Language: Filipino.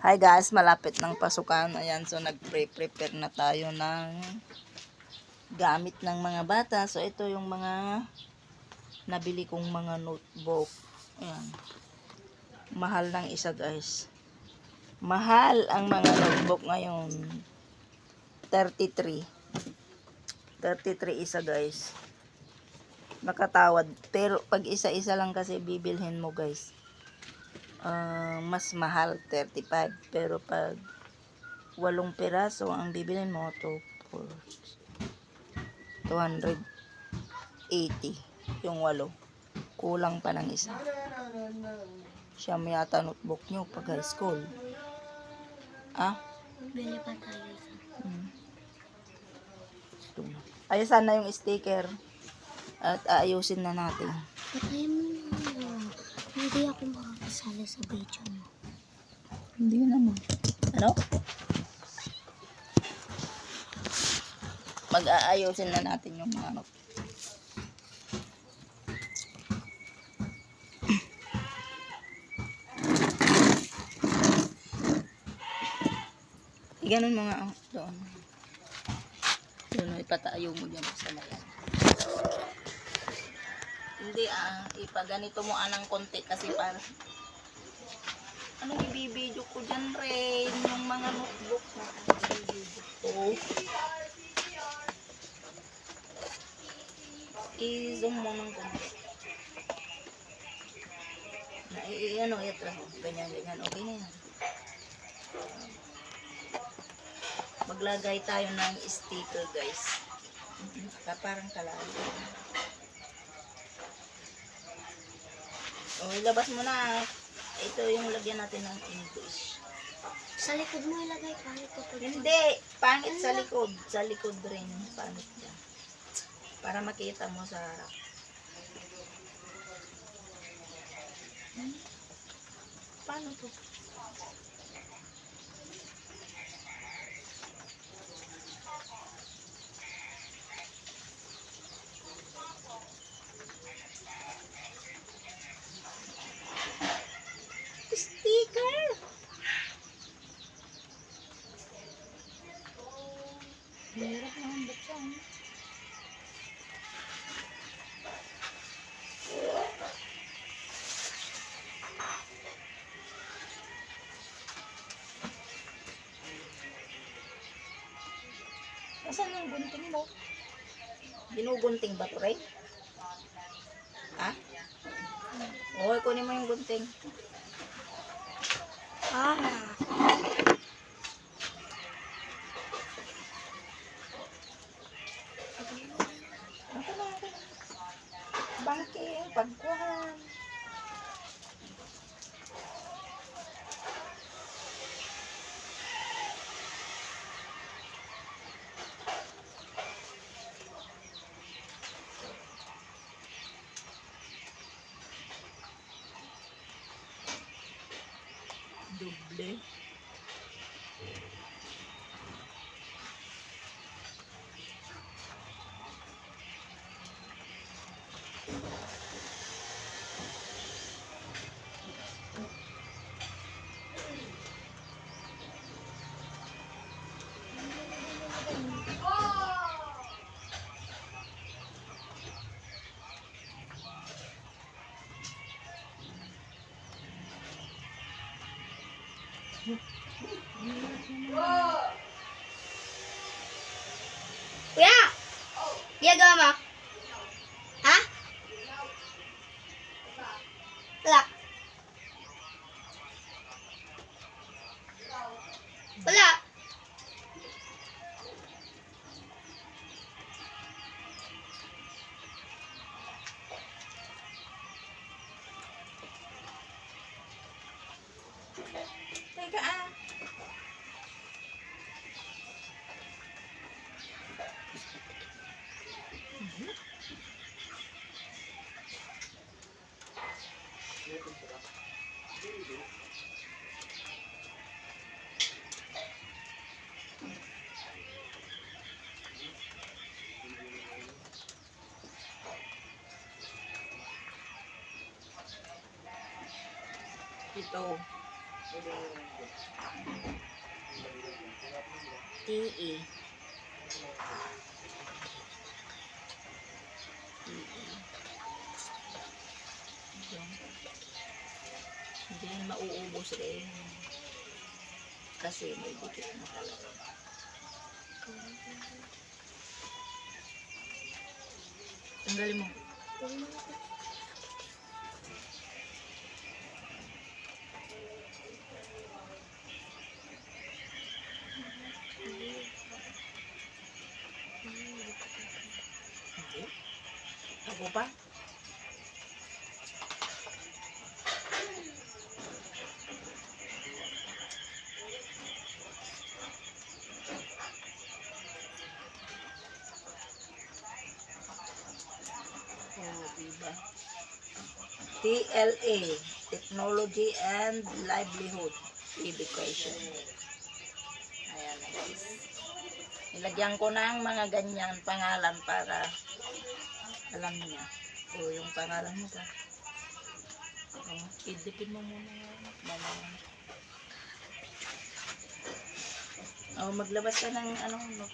Hi guys, malapit ng pasukan. Ayan, so nag-prepare na tayo ng gamit ng mga bata. So ito yung mga nabili kong mga notebook. Ayan. Mahal ng isa guys. Mahal ang mga notebook ngayon. 33. 33 isa guys. Nakatawad. Pero pag isa-isa lang kasi bibilhin mo guys. Mas mahal 35. Pero pag 8 piraso ang bibilhin mo to for 280 yung 8. Kulang pa ng isa. Siya may yata notebook nyo pag high school. Ah? Bili pa tayo isa. Ayusan na yung sticker. At aayusin na natin. Patay mo na. Hindi ako makakasali sa video mo. Hindi naman. Ano? Mag-aayusin na natin yung mga ano. Ganun mga doon. Doon ipatayo mo dyan sa layan. Hindi ipaganito mo anang konti kasi para anong ibibidyo ko dyan rin yung mga notebook na oh. I-zoom mo ng konti. Ano, i-traho. Ganyan. Okay na yan. Maglagay tayo ng sticker, guys. Parang kalalo. O, ilabas mo na. Ito yung lagyan natin ng English. Sa likod mo ilagay pangit ko. Hindi. Pangit sa likod. Sa likod rin. Pangit yan. Para makita mo sa harap. Paano to? Sticker! Hirap naman buksan. Nasaan ang gunting mo? Ginugunting ba ito, Ray? Ha? Oo, kunin mo yung gunting. Ako na. Bakit? Pagkuhan. Doble. Kuya! Ginagawa mo? Ha? Wala. Wala. Teka Ito. TE. Hindi yan mauubos rin. Kasi may dikit na talaga. Tanggalin mo. Okay. Ako pa? Oh, diba? TLA, Technology and Livelihood Education. Ayan guys. Nilagyan ko ng mga ganyan pangalan para alam niya. O yung pangalan mo ka. Idipin mo muna. Maglabas ka ng notebook.